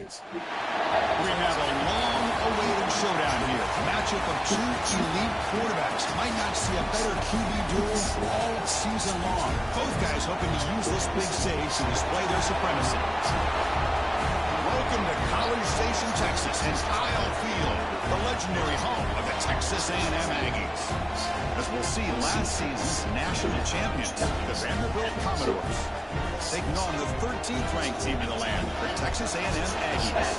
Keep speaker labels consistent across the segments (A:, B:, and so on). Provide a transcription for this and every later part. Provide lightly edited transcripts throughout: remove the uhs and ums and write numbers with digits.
A: Aggies. We have a long-awaited showdown here. Matchup of two elite quarterbacks. Might not see a better QB duel all season long. Both guys hoping to use this big stage to display their supremacy. Welcome to College Station, Texas, and Kyle Field, the legendary home of the Texas A&M Aggies. As we'll see, last season's national champions, the Vanderbilt Commodores, taking on the 13th ranked team in the land, the Texas A&M Aggies.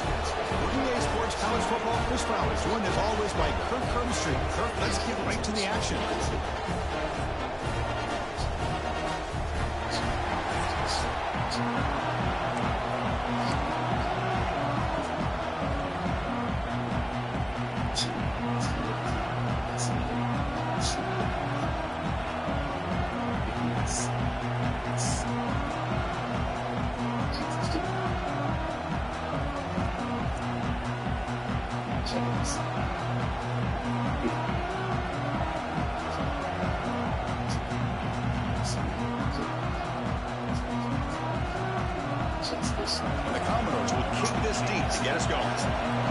A: For EA Sports College Football, Chris Fowler, joined as always by Kirk Kirkstreet. Kirk, let's get right to the action. And the Commodores will kick this deep to get us going.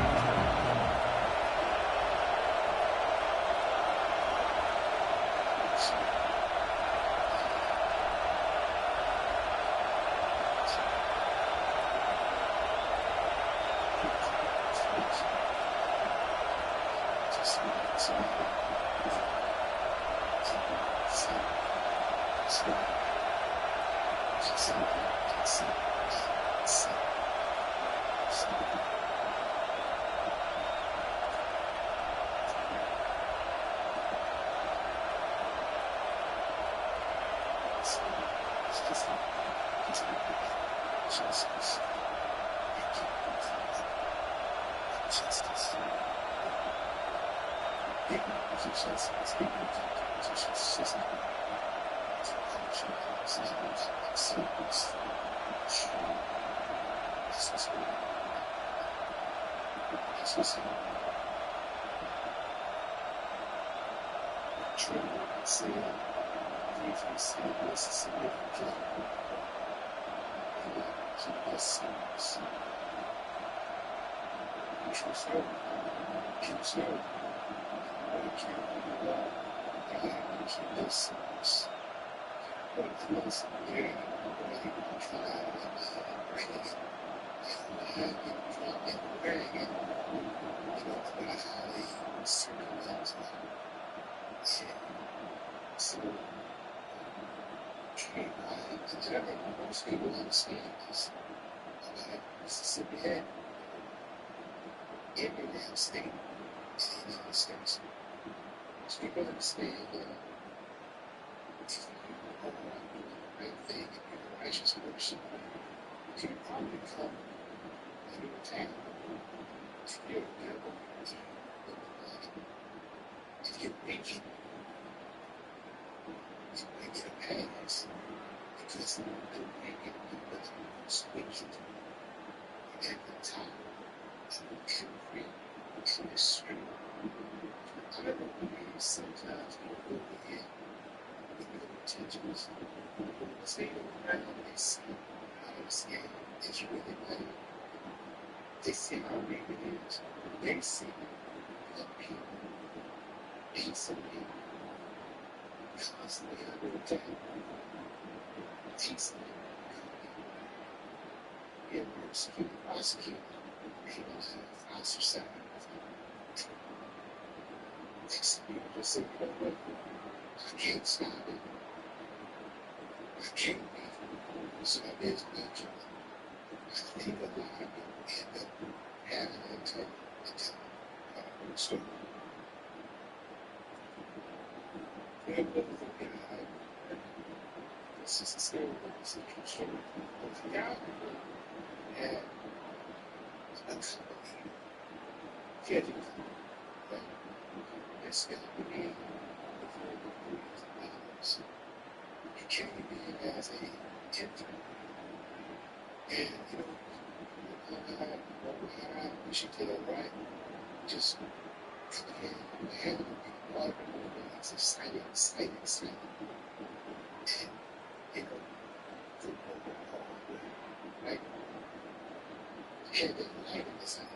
B: had that light in his eye.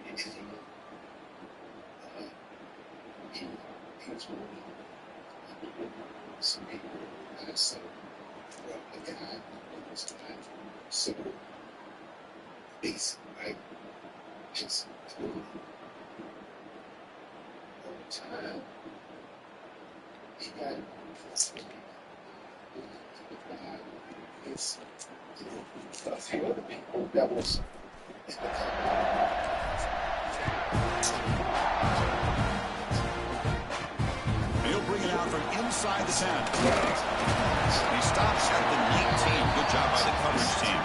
B: And he was moving. So I saw a guy who was not so basic, right? Just over time, he got it's a few other people that was in the
A: He'll bring it out from inside the 10. He stops at the 19. Good job by the coverage team.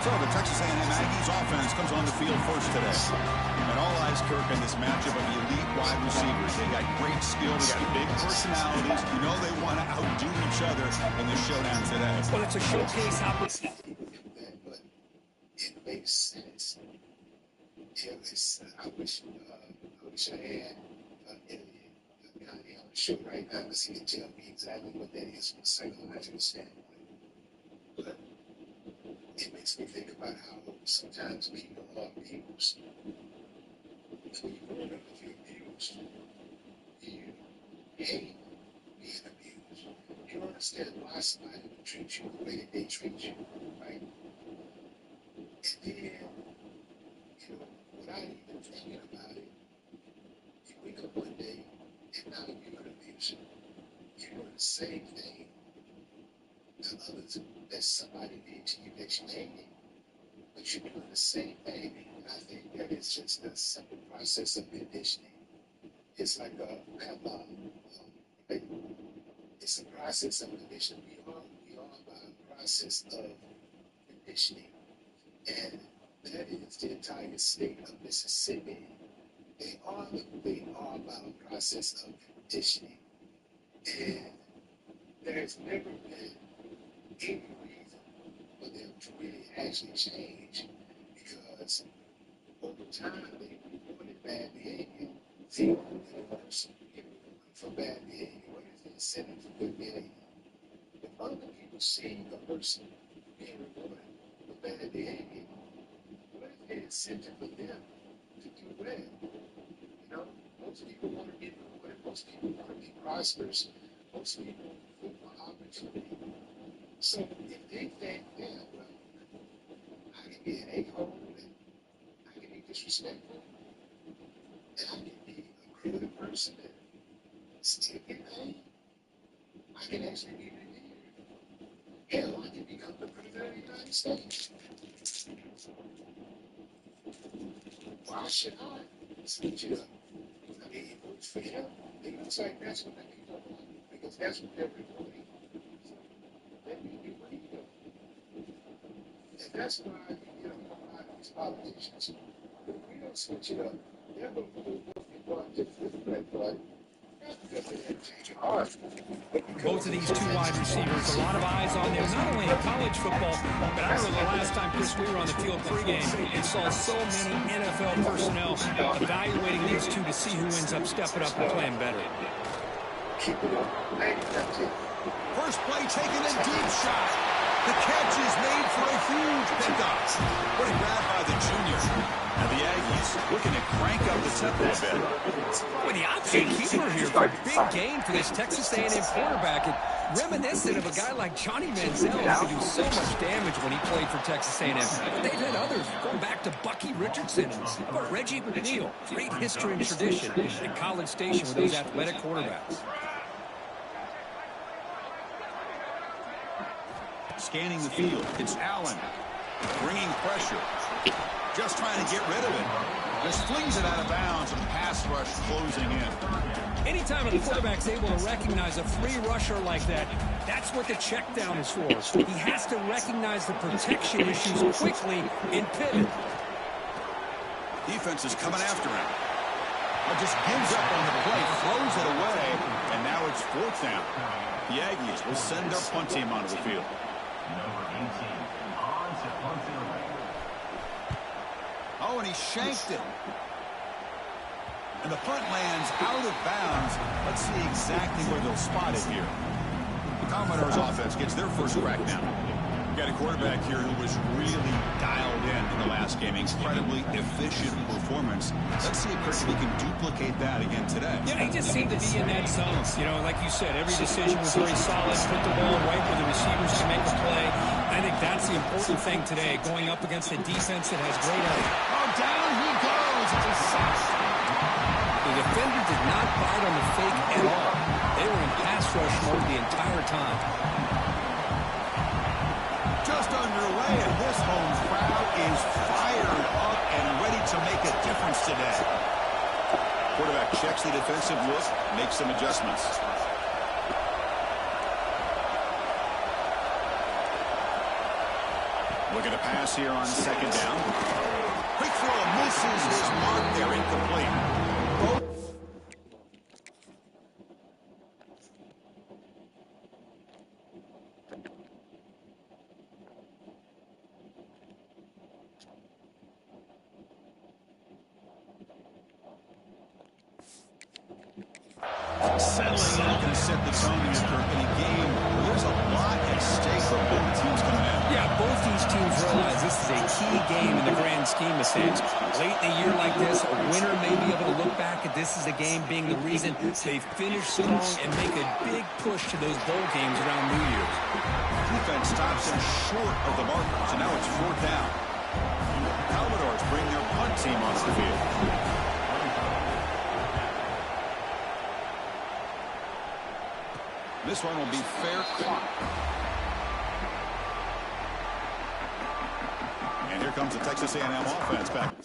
A: So the Texas A&M Aggies offense comes on the field first today. And all eyes, Kirk, in this matchup of the elite wide receivers. They got great skill, they got big personalities. You know they want to outdo each other in this showdown today.
C: Well, it's a showcase how
B: but it makes sense. I wish I had on the show right now because he can tell me exactly what that is from a psychological standpoint. But it makes me think about how sometimes people are abused. When you grow up and you're abused, you hate being abused. You don't understand why somebody would treat you the way that they treat you, right? And then, without even thinking about it, you wake up one day and now you're an abuser. You're doing the same thing to others that somebody did to you that you hated. But you're doing the same thing. And I think that it's just a simple process of conditioning. It's like it's a process of conditioning. We are by a process of conditioning. And that is the entire state of Mississippi. They are about a process of conditioning. And there's never been any reason for them to really actually change because over time they reported bad behavior. See, when a person gets rewarded for bad behavior, what is the incentive for good behavior? If other people see a person being rewarded for bad behavior, what is the incentive for them to do well? Most people want to be rewarded. Most people want to be prosperous. Most people look for opportunity. So if they think, well, I can be an a-hole and I can be disrespectful and I can be a crude person and still get paid, I can actually be revered. Hell, I can become the president of the United States. Why should I switch it up? I mean, it works for him. It looks like that's what they people want because that's what they're reporting. So let me do what he does. And that's why you get a whole lot of these politicians. If we don't switch it up, they're going to move those people out just with the red blood. Because they have to change your heart.
C: both of these two wide receivers, a lot of eyes on them, not only in college football, but I remember the last time, Chris, we were on the field pregame and saw so many NFL personnel evaluating these two to see who ends up stepping up and playing better.
B: Keep it up.
A: First play taken a deep shot. The catch is made for a huge pickup. What a grab by the junior. And the Aggies looking to crank up the tempo a bit.
C: With the option keeper here for a big game for this Texas A&M quarterback. And reminiscent of a guy like Johnny Manziel who could do so much damage when he played for Texas A&M. But they've had others going back to Bucky Richardson or Reggie McNeil. Great history and tradition at College Station with those athletic quarterbacks.
A: Scanning the field, it's Allen, bringing pressure, just trying to get rid of it. Just flings it out of bounds and pass rush closing in.
C: Anytime a quarterback's able to recognize a free rusher like that, that's what the check down is for. He has to recognize the protection issues quickly and pivot.
A: Defense is coming after him. Just gives up on the play, throws it away, and now it's fourth down. The Aggies will send their punt team onto the field. Oh, and he shanked it. And the punt lands out of bounds. Let's see exactly where they'll spot it here. The Commodores offense gets their first crack now. Got a quarterback here who was really dialed in the last game. Incredibly efficient performance. Let's see if Kirby can duplicate that again today.
C: Yeah, he just seemed to be in that zone. You know, like you said, every decision was very solid. Put the ball right where the receivers can make a play. I think that's the important thing today, going up against a defense that has great eye.
A: Oh, down he goes. It's a sack.
C: The defender did not bite on the fake at all. They were in pass rush mode the entire time.
A: Just underway, and this home crowd is fired up and ready to make a difference today. Quarterback checks the defensive look, makes some adjustments. Looking to pass here on second down. Quick throw misses his mark there, incomplete. Settling in can set the tone here for any game. There's a lot at stake for both teams coming in.
C: Yeah, both these teams realize this is a key game in the grand scheme of things. Late in a year like this, a winner may be able to look back at this as a game being the reason they finish strong and make a big push to those bowl games around New Year's.
A: Defense stops him short of the marker, so now it's fourth down. Commodores bring their punt team onto the field. This one will be fair caught. And here comes the Texas A&M offense back.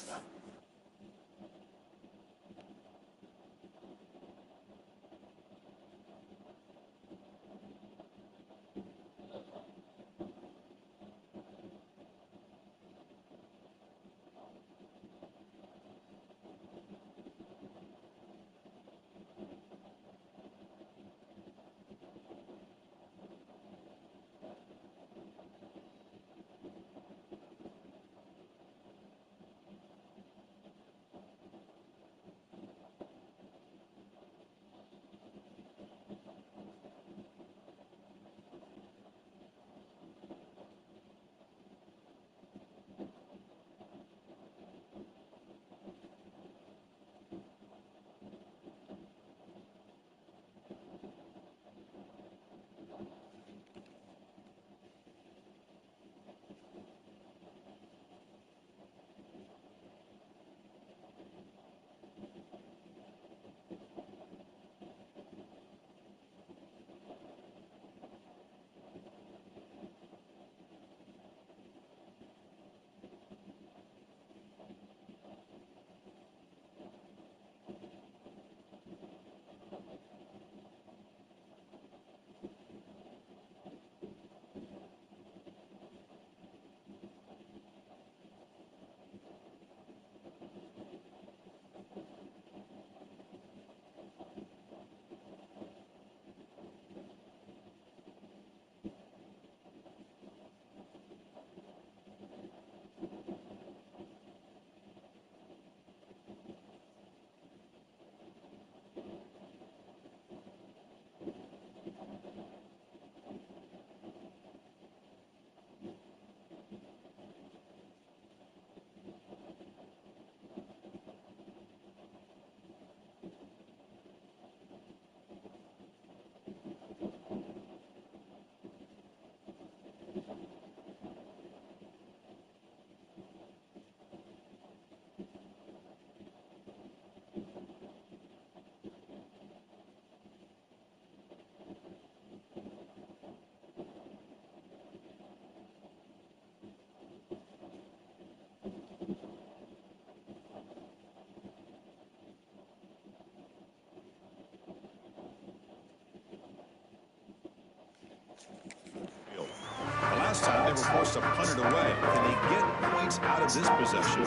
A: Last time they were forced to punt it away. Can they get points out of this possession?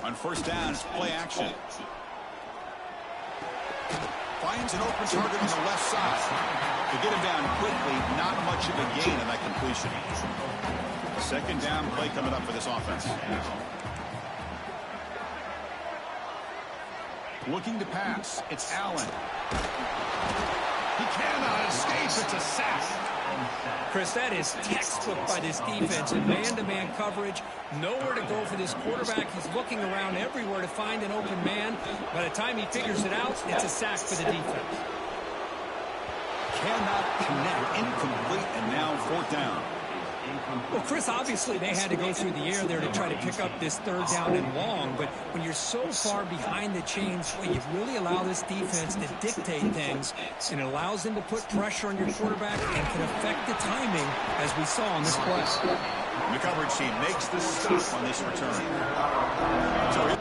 A: On first down, it's play action. Finds an open target on the left side. To get him down quickly, not much of a gain in that completion. Second down play coming up for this offense. Looking to pass. It's Allen. He cannot escape. It's a sack.
C: Chris, that is textbook by this defense in man-to-man coverage. Nowhere to go for this quarterback. He's looking around everywhere to find an open man. By the time he figures it out, it's a sack for the defense.
A: Cannot connect. Incomplete, and now fourth down.
C: Well, Chris, obviously they had to go through the air there to try to pick up this third down and long, but when you're so far behind the chains, well, you really allow this defense to dictate things, and it allows them to put pressure on your quarterback and can affect the timing, as we saw on this play.
A: And the coverage team makes the stop on this return. So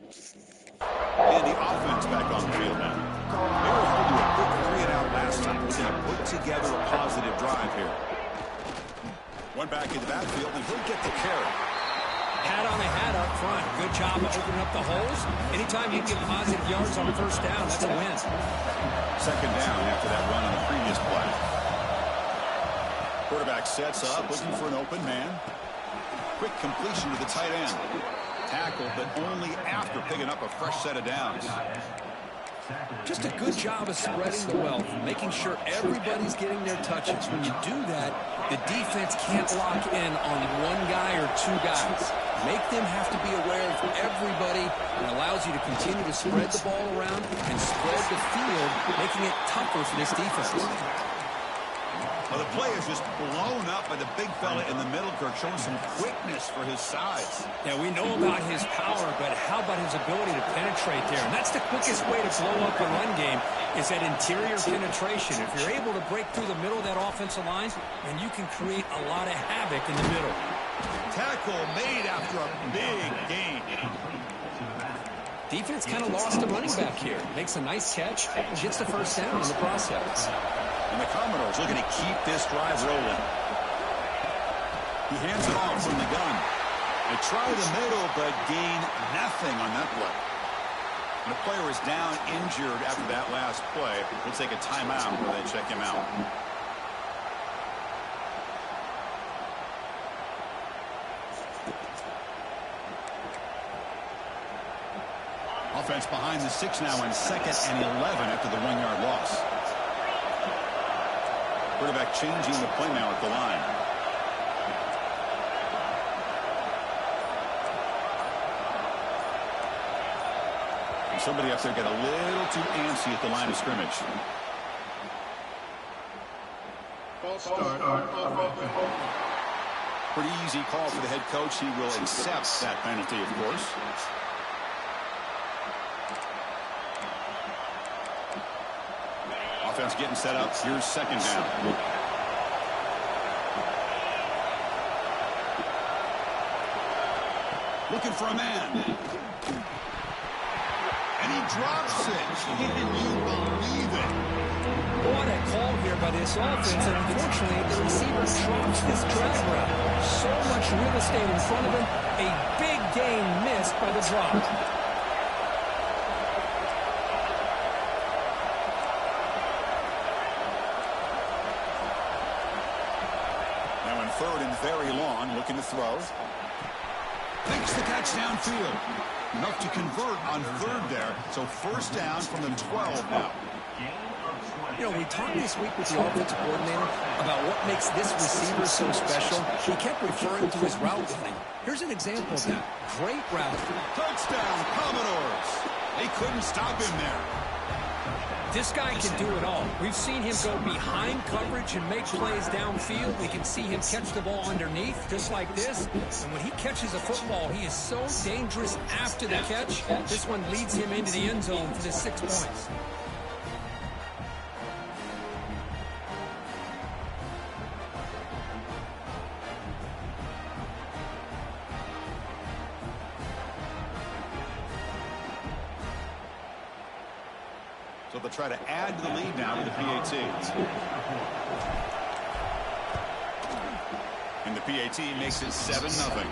A: And the offense back on the field now. They were held to a quick 3-and-out last time. We're going to put together a positive drive here. One back in the backfield, and he'll get the carry.
C: Hat on a hat up front. Good job of opening up the holes. Anytime you get positive yards on the first down, that's a win.
A: Second down after that run on the previous play. Quarterback sets up, looking for an open man. Quick completion to the tight end. Tackled, but only after picking up a fresh set of downs.
C: Just a good job of spreading the wealth, making sure everybody's getting their touches. When you do that, the defense can't lock in on one guy or two guys. Make them have to be aware of everybody. It allows you to continue to spread the ball around and spread the field, making it tougher for this defense.
A: Well, the play is just blown up by the big fella in the middle, Kirk, showing some quickness for his size.
C: Yeah, we know about his power, but how about his ability to penetrate there? And that's the quickest way to blow up a run game, is that interior penetration. If you're able to break through the middle of that offensive line, then you can create a lot of havoc in the middle.
A: Tackle made after a big gain.
C: Defense kind of lost a running back here. Makes a nice catch and gets the first down in the process.
A: And the Commodores looking to keep this drive rolling. He hands it off from the gun. They try the middle, but gain nothing on that play. And the player is down injured after that last play. We'll take a timeout where they check him out. Offense behind the 6 now in 2nd and 11 after the 1-yard loss. Quarterback changing the play now at the line. And somebody up there got a little too antsy at the line of scrimmage. Pretty easy call for the head coach. He will accept that penalty, of course. Offense getting set up. Here's 2nd down. Looking for a man. And he drops it. Can you believe it?
C: What a call here by this offense. And unfortunately, the receiver drops this drag route. So much real estate in front of him. A big gain missed by the drop.
A: Third and very long, looking to throw. Makes the catch downfield. Enough to convert on 3rd there. So 1st down from the 12 now.
C: You know, we talked this week with the offensive coordinator about what makes this receiver so special. He kept referring to his route running. Here's an example of that. Great route.
A: Touchdown, Commodores. They couldn't stop him there.
C: This guy can do it all. We've seen him go behind coverage and make plays downfield. We can see him catch the ball underneath, just like this. And when he catches a football, he is so dangerous after the catch. This one leads him into the end zone for the 6 points.
A: So they'll try to add to the lead now to the PAT. And the PAT makes it 7-0.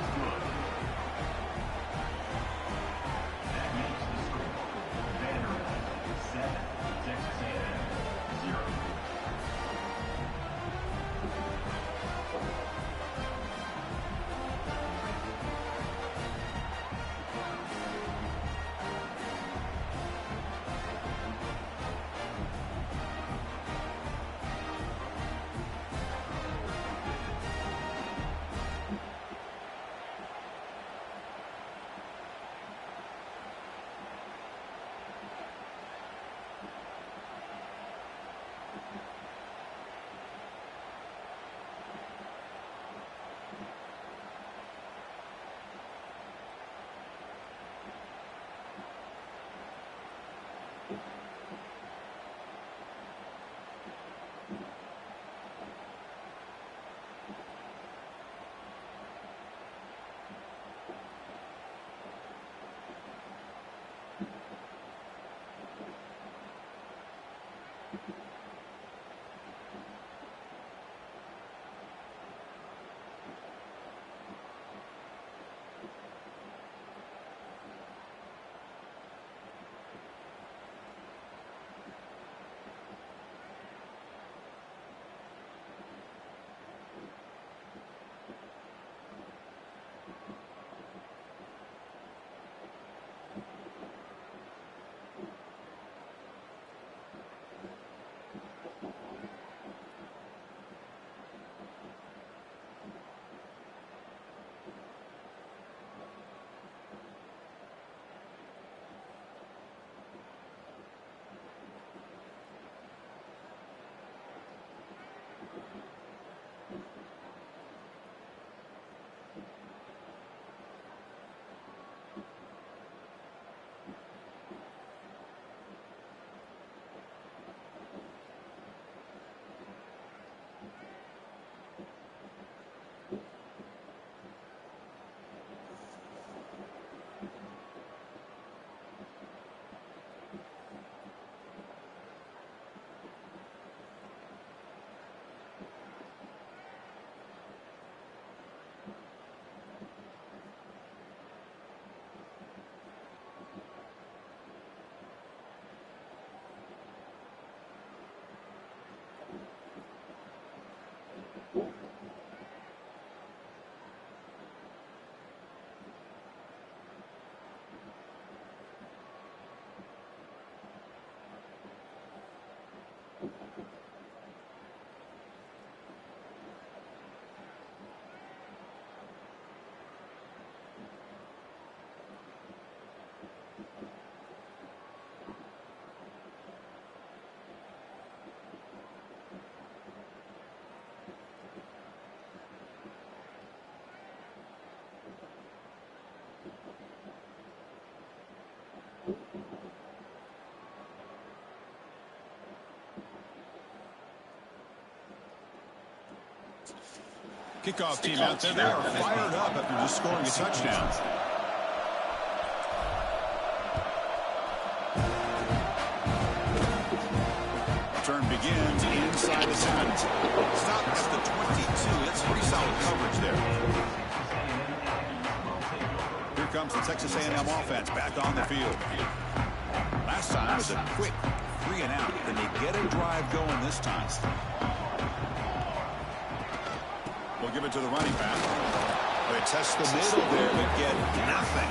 A: Kickoff team out there. They are fired up after just scoring a touchdown. Return begins inside the 7. Stop at the 22. That's pretty solid coverage there. Here comes the Texas A&M offense back on the field. Last time was a quick 3 and out. Can they get a drive going this time? We'll give it to the running back. They test the middle there, but get nothing.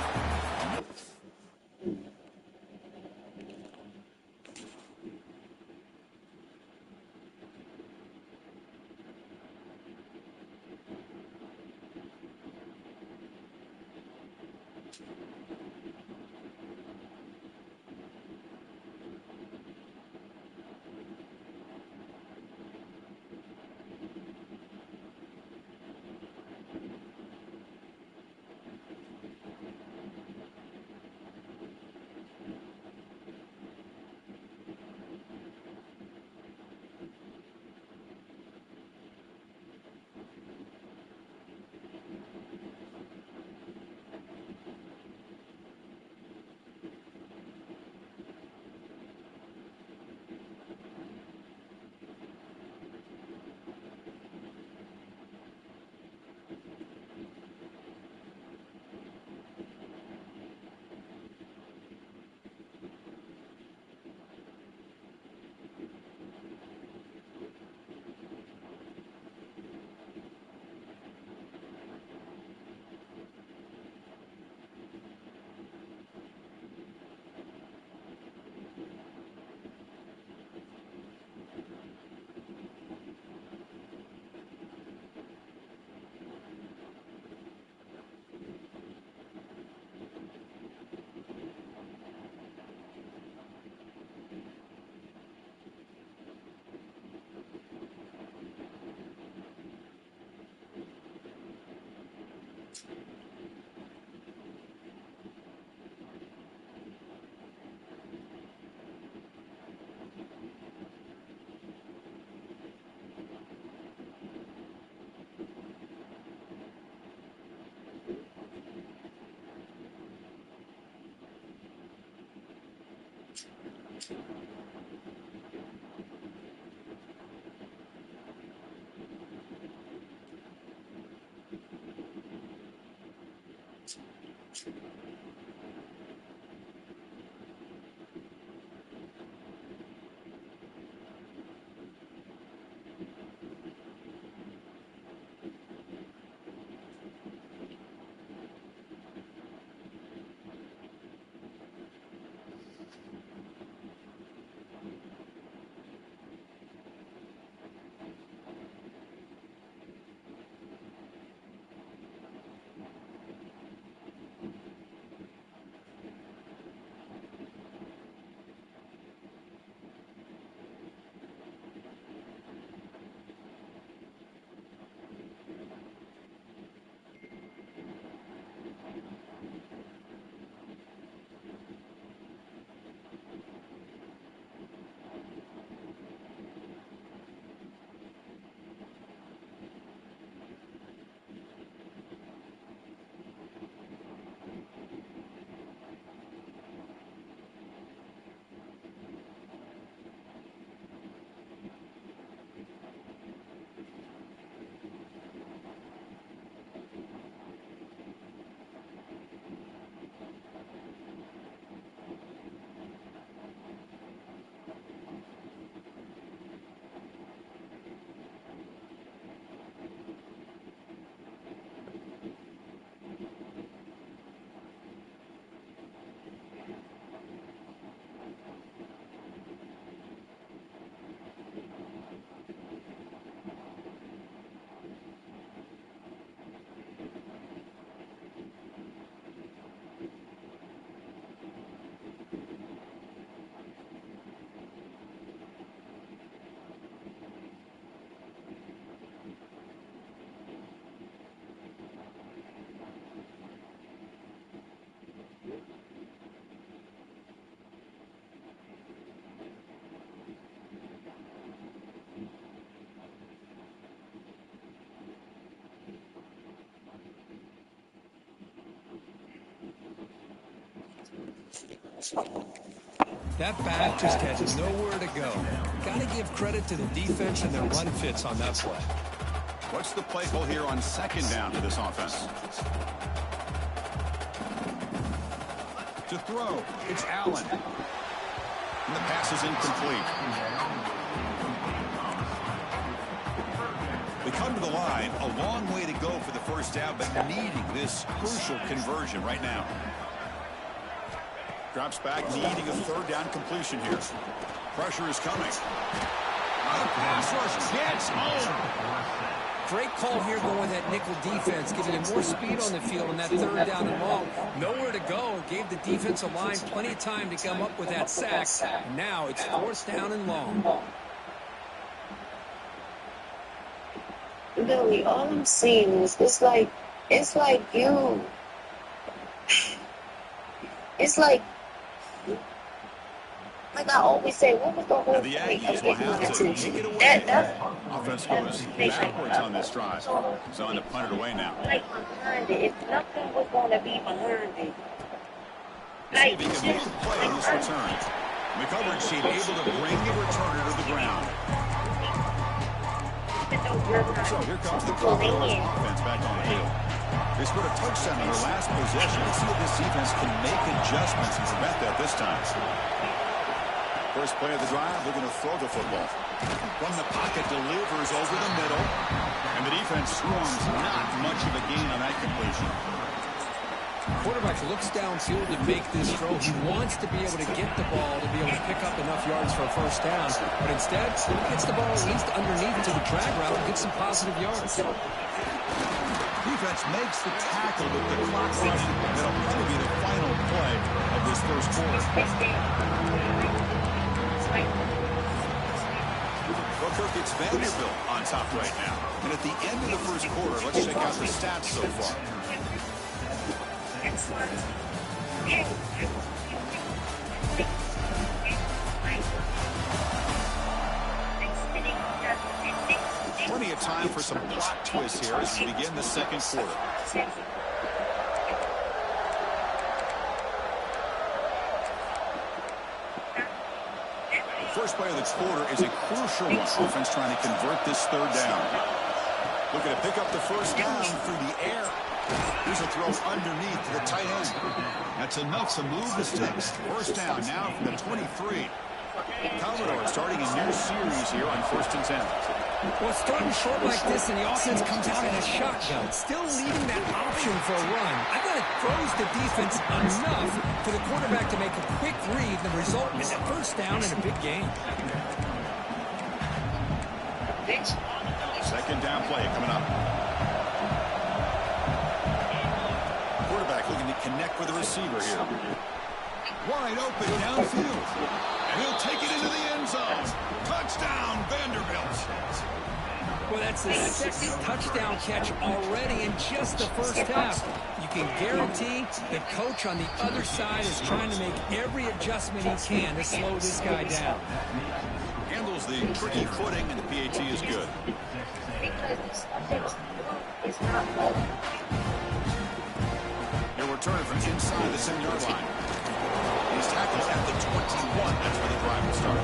C: That back just had nowhere to go. Got to give credit to the defense and their run fits on that play.
A: What's the play call here on second down for this offense? To throw, it's Allen. And the pass is incomplete. They come to the line, a long way to go for the first down, but needing this crucial conversion right now. Drops back, needing a third down completion here. Pressure is coming. The pass rush gets home.
C: Great call here going with that nickel defense, giving him more speed on the field on that third down and long. Nowhere to go. Gave the defensive line plenty of time to come up with that sack. Now it's fourth down and long.
D: Literally, all I'm seeing is it's like you. It's like I always say, what was the whole
A: The
D: point
A: Aggies
D: of
A: will
D: getting my
A: have to
D: attention?
A: take it away. Offense goes backwards on this drive. So on to punt it away now.
D: Like behind it, if nothing was going to be behind it.
A: See if he can make the play on this return. The coverage team able to bring the returner to the ground. So here comes the Colorado offense back on the field. They scored a touchdown on their last possession. Let's see if this defense can make adjustments and prevent that this time. First play of the drive, they're going to throw the football. From the pocket, delivers over the middle. And the defense swarms, not much of a gain on that completion.
C: Quarterback looks downfield to make this throw. He wants to be able to get the ball to be able to pick up enough yards for a first down. But instead, he gets the ball at least underneath to the drag route and gets some positive yards.
A: Defense makes the tackle with the clock running. That'll probably be the final play of this first quarter. Well, Kirk, it's Vanderbilt on top right now. And at the end of the first quarter, let's check out the stats so far. Plenty of time for some plot twists here as we begin the second quarter. First play of the quarter is a crucial one. Offense trying to convert this third down. Looking to pick up the first down through the air. Here's a throw underneath to the tight end. That's enough to move the sticks. First down now from the 23. Commodore starting a new series here on 1st and 10.
C: Well, starting short like this and the offense comes out in a shotgun, still leaving that option for a run. I thought it throws the defense enough for the quarterback to make a quick read. The result is a first down and a big gain.
A: Second down play coming up. Quarterback looking to connect with the receiver here. Wide open downfield. And he'll take it into the end zone. Touchdown, Vanderbilt.
C: Well, that's the second touchdown catch already in just the first half. You can guarantee the coach on the other side is trying to make every adjustment he can to slow this guy down.
A: Handles the tricky footing, and the PAT is good. He'll return it from inside the 7-yard line. He's tackled at the 21. That's where the drive will start.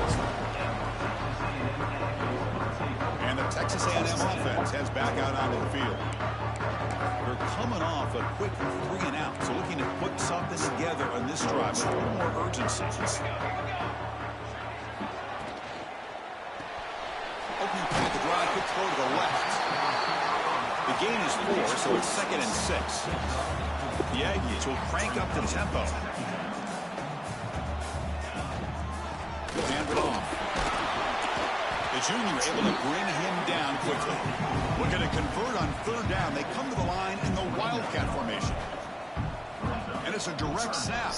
A: And the Texas A&M offense heads back out onto the field. They're coming off a quick 3 and out, so looking to put something together on this drive with a little more urgency. Opening play, the drive, quick throw to the left. The gain is 4, so it's 2nd and 6. The Aggies will crank up the tempo. He'll hand it off. The junior able to bring him down quickly. Looking to convert on third down. They come to the line in the Wildcat formation. And it's a direct snap.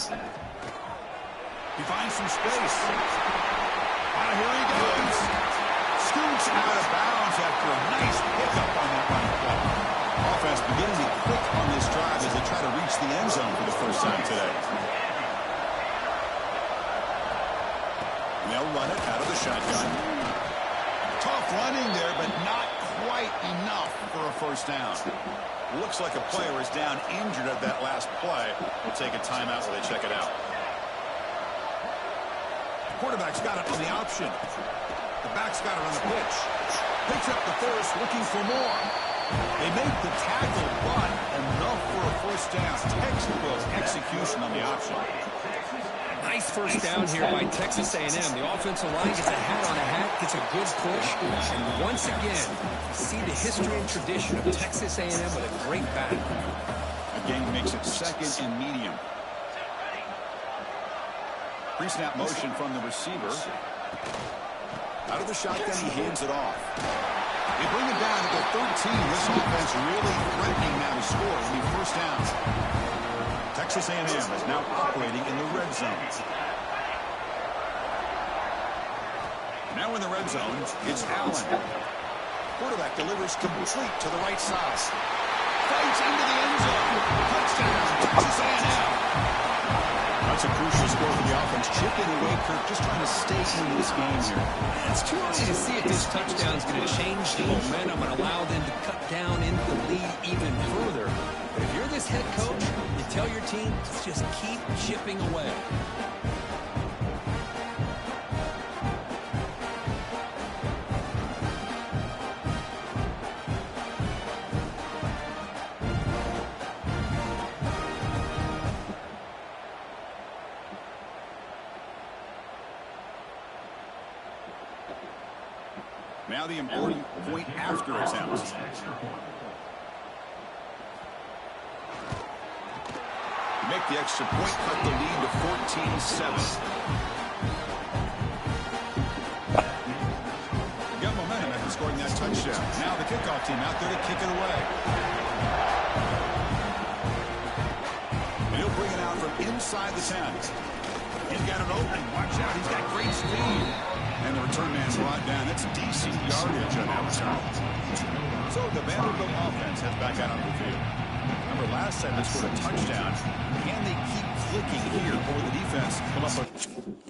A: He finds some space. And here he goes. Scoots out of bounds after a nice pickup on that run play. Offense beginning to quick on this drive as they try to reach the end zone for the first time today. They'll run it out of the shotgun. Tough running there, but not quite enough for a first down. Looks like a player is down injured at that last play. We'll take a timeout while they check it out. Quarterback's got it on the option. The back's got it on the pitch. Picks up the first, looking for more. They make the tackle, but enough for a first down. Textbook execution on the option.
C: Nice first down here by Texas A&M. The offensive line gets a hat on a hat, gets a good push. And once again, you see the history and tradition of Texas A&M with a great back.
A: Again, makes it second and medium. Pre-snap motion from the receiver. Out of the shotgun, he hands it off. They bring it down to the 13. This offense really threatening now to score on the first down. Texas A&M is now operating in the red zone. Now in the red zone, it's Allen. Quarterback delivers complete to the right side. Fights into the end zone. Touchdown, Texas A&M. That's a crucial score for the offense. Chipping away, Kirk, just trying to stay in this game here.
C: It's too early to see if this touchdown is going to change the momentum and allow them to cut down into the lead even further. But if you're this head coach, you tell your team to just keep chipping away.
A: Now the important point after attempt. Make the extra point, cut the lead to 14-7. Got momentum after scoring that touchdown. Now the kickoff team out there to kick it away. And he'll bring it out from inside the 10. He's got an opening. Watch out. He's got great speed. And the return man brought down. That's decent yardage on that return. So the Vanderbilt offense heads back out on the field. Remember, last time they scored a touchdown. Can they keep clicking here, or will the defense come up with...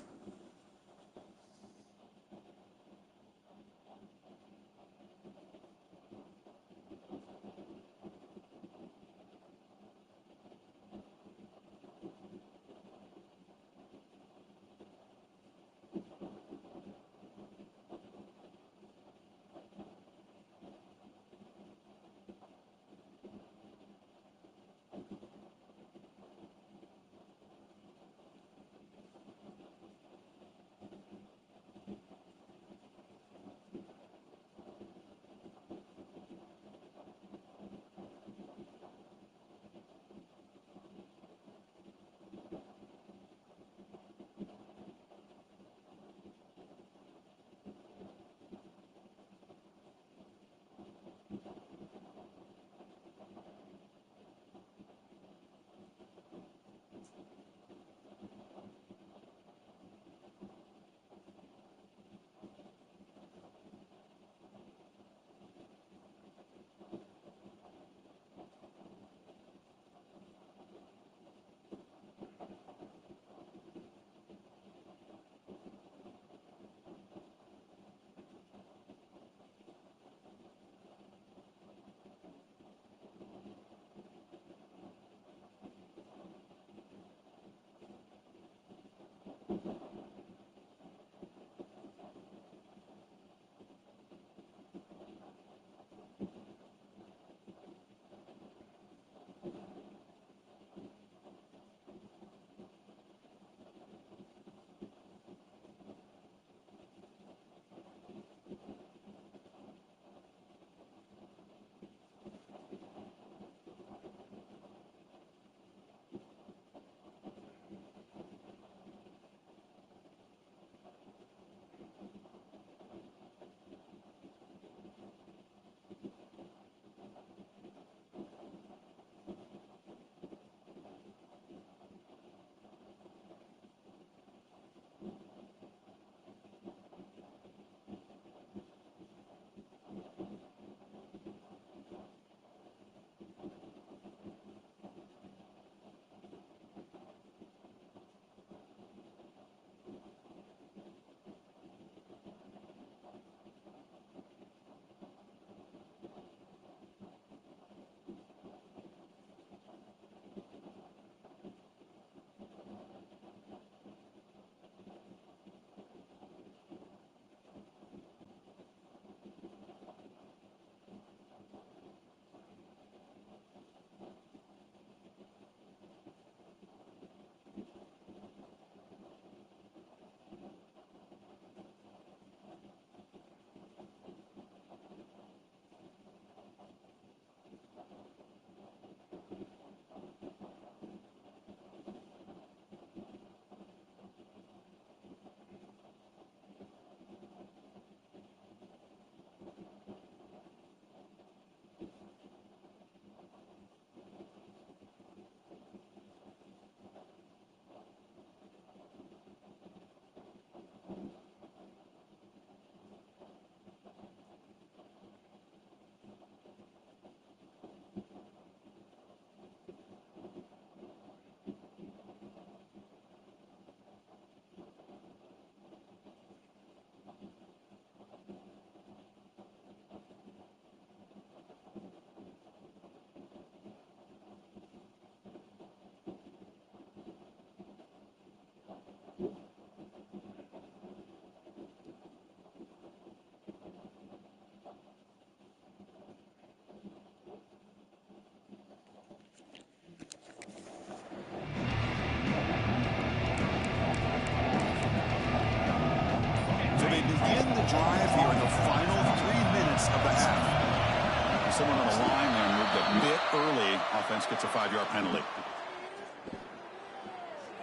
A: begin the drive here in the final 3 minutes of the half. Someone on the line there moved a bit early. Offense gets a 5-yard penalty.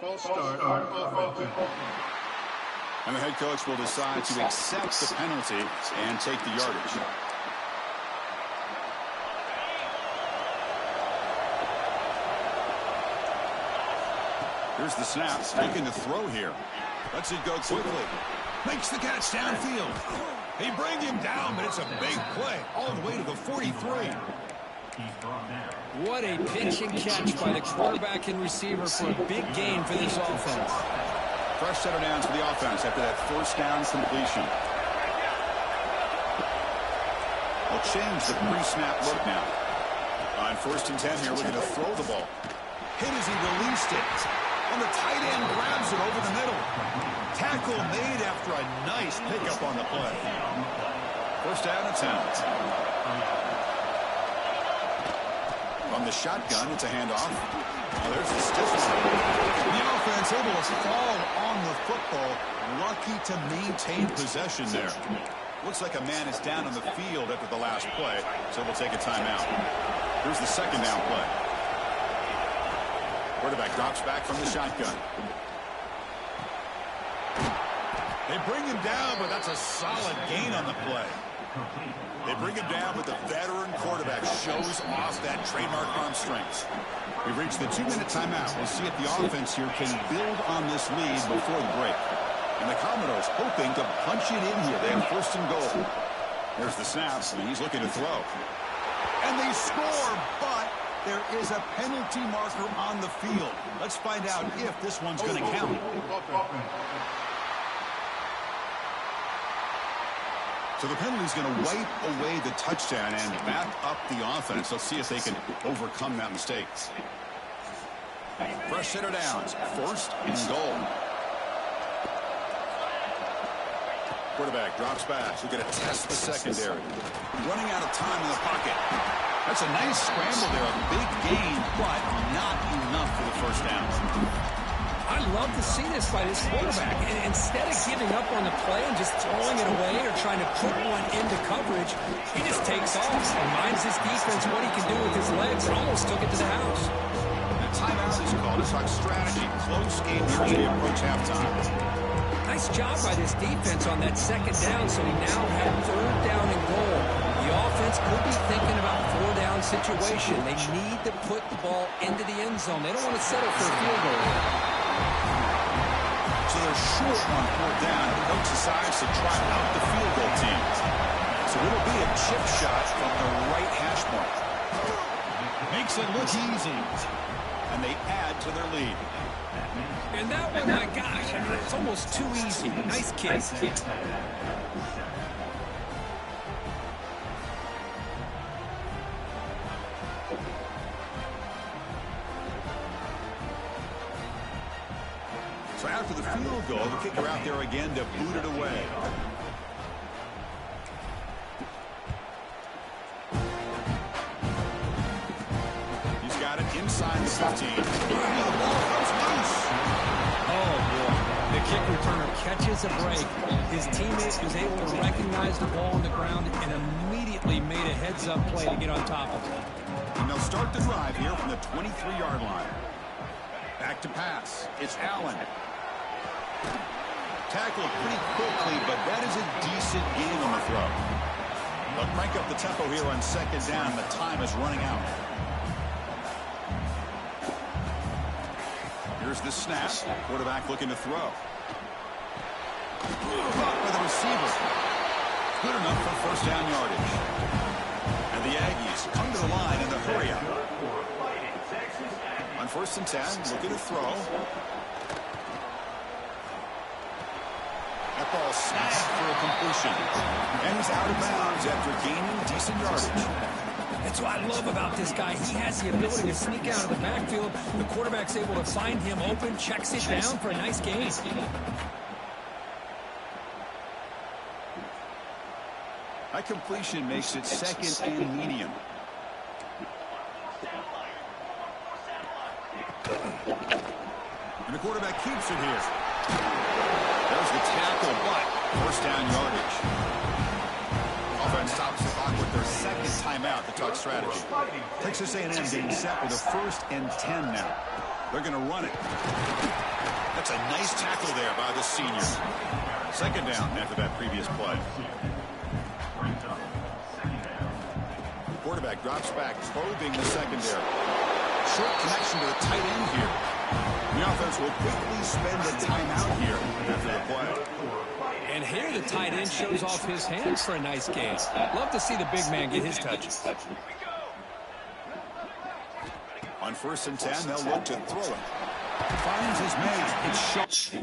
B: False start on offense.
A: And the head coach will decide to accept the penalty and take the yardage. Here's the snap, taking the throw here. Lets it go quickly. Makes the catch downfield. They bring him down, but it's a big play all the way to the 43.
C: What a pitch and catch by the quarterback and receiver for a big gain for this offense.
A: Fresh set of downs for the offense after that first down completion. They'll change the pre-snap look now. On 1st and 10 here, looking to throw the ball. Hit as he released it. And the tight end grabs it over the middle. Tackle made after a nice pickup on the play. 1st down and 10. From the shotgun, it's a handoff. Oh, there's the stiff one. The offense able to fall on the football. Lucky to maintain possession there. Looks like a man is down on the field after the last play, so they'll take a timeout. Here's the 2nd down play. Quarterback drops back from the shotgun. They bring him down, but that's a solid gain on the play. They bring him down, but the veteran quarterback shows off that trademark arm strength. We've reached the 2-minute timeout. We'll see if the offense here can build on this lead before the break. And the Commodores hoping to punch it in here. They have 1st and goal. There's the snap, and he's looking to throw. And they score, but there is a penalty marker on the field. Let's find out if this one's going to count. So the penalty is going to wipe away the touchdown and back up the offense. Let's see if they can overcome that mistake. Fresh set of downs. 1st and goal. Quarterback drops back. We're going to test the secondary. Running out of time in the pocket. That's a nice scramble there. A big gain, but not enough for the 1st down.
C: I love to see this by this quarterback. And instead of giving up on the play and just throwing it away or trying to put one into coverage, he just takes off, reminds his defense what he can do with his legs, and almost took it to the house.
A: The timeout is called to talk strategy. Close game here as we approach halftime.
C: Nice job by this defense on that 2nd down, so we now have 3rd down and goal. The offense could be thinking about 4-down situation. They need to put the ball into the end zone. They don't want to settle for a field goal.
A: So they're short on 4th down. The coach decides to try out the field goal team. So it'll be a chip shot from the right hash mark. Makes it look easy. And they add to their lead.
C: And that one, my gosh, I mean, it's almost too easy. Nice kick.
A: So after the field goal, the kicker out there again to boot it away. He's got it inside the 15. The ball comes loose.
C: Oh, boy. The kick returner catches a break. His teammate was able to recognize the ball on the ground and immediately made a heads-up play to get on top of it.
A: And they'll start the drive here from the 23-yard line. Back to pass. It's Allen. Tackled pretty quickly, but that is a decent gain on the throw. They'll crank up the tempo here on 2nd down. The time is running out. Here's the snap. Quarterback looking to throw. Caught by the receiver. Good enough for 1st down yardage. And the Aggies come to the line in the hurry up. On 1st and 10, looking to throw. That ball snagged for a completion. And he's out of bounds after gaining decent yardage.
C: That's what I love about this guy. He has the ability to sneak out of the backfield. The quarterback's able to find him open, checks it down for a nice gain.
A: That completion makes it 2nd and medium. And the quarterback keeps it here. There's the tackle, but First down yardage. Offense stops the clock with their second timeout, the tuck strategy. Texas A&M getting set with a 1st and 10 now. They're going to run it. That's a nice tackle there by the senior. Second down after that previous play. Quarterback drops back, probing the secondary. Short connection to the tight end here. The offense will quickly spend a timeout here after the play.
C: And here the tight end shows off his hands for a nice gain. Love to see the big man get his touches.
A: On 1st and 10, they'll look to throw it. Finds his man. It's shot.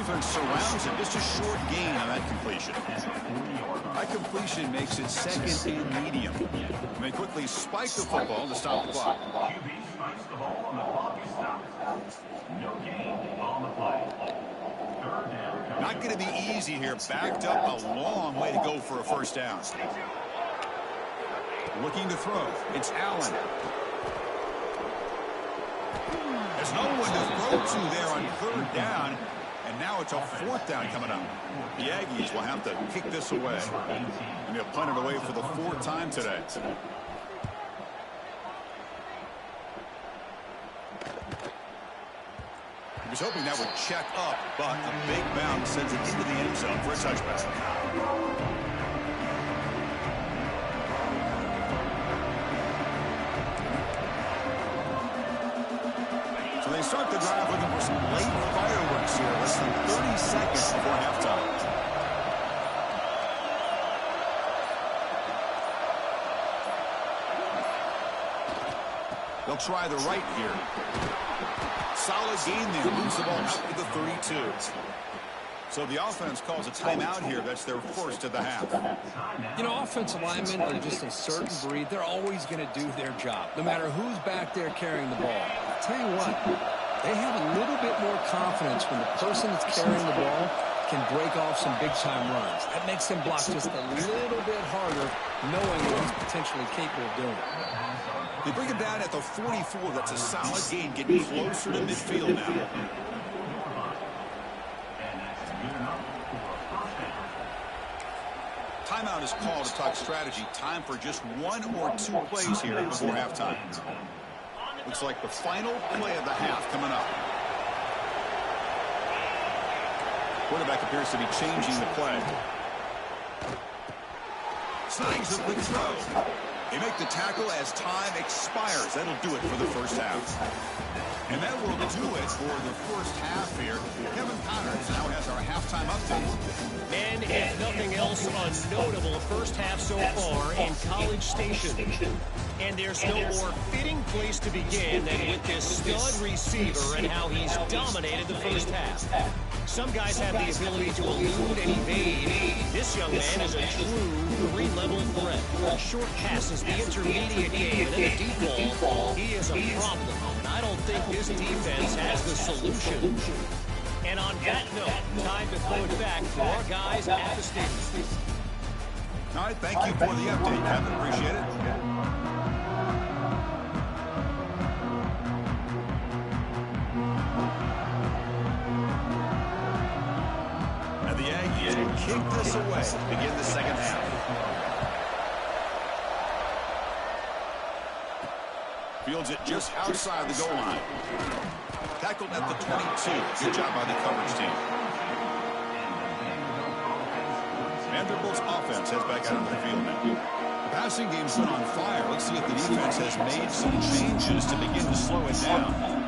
A: defense surrounds him. Just a short gain on that completion. That completion makes it second and medium. And they quickly spike the football to stop the clock.
E: QB spikes the ball and the clock is stopped. No gain on the play. Third down.
A: Not going to be easy here. Backed up a long way to go for a first down. Looking to throw. It's Allen. There's no one to throw to there on third down. And now it's a fourth down coming up. The Aggies will have to kick this away. And they'll punt it away for the fourth time today. He was hoping that would check up, but a big bounce sends it into the end zone for a touchback. So they start the drive looking for some late fireworks here. Less than 30 seconds before halftime. They'll try the right here. Solid gain there. Moves the ball out to the 32. So the offense calls a timeout here. That's their first of the half.
C: You know, offensive linemen are just a certain breed. They're always going to do their job, no matter who's back there carrying the ball. I'll tell you what, they have a little bit more confidence when the person that's carrying the ball can break off some big-time runs. That makes them block just a little bit harder, knowing what he's potentially capable of doing.
A: They bring him down at the 44. That's a solid gain, getting closer to midfield now. Timeout is called to talk strategy. Time for just one or two plays here before halftime. Looks like the final play of the half coming up. Quarterback appears to be changing the play. Snags a quick throw. They make the tackle as time expires. That'll do it for the first half. And that will do it for the first half here. Kevin Connors now has our halftime update.
F: And if nothing else, a notable first half so far in College Station. And there's no more fitting place to begin than with this stud receiver and how he's dominated the first half. Some guys have the ability to elude and evade. This young man is a true three-level threat. Short passes, the intermediate game, and in the deep ball, he is a problem. And I don't think this defense has the solution. And on that note, time to throw it back to our guys at the stadium.
A: All right, thank you for the update, Kevin. Appreciate it. Kick this away to begin the second half. Fields it just outside the goal line. Tackled at the 22. Good job by the coverage team. Vanderbilt's offense heads back out on the field now. The passing game's been on fire. Let's see if the defense has made some changes to begin to slow it down.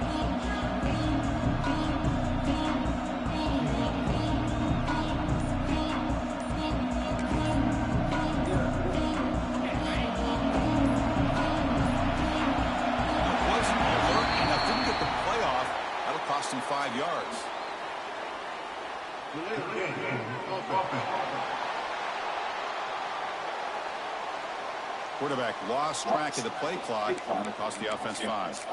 A: Him 5 yards. Quarterback lost track of the play clock. Going to cost the offense 5.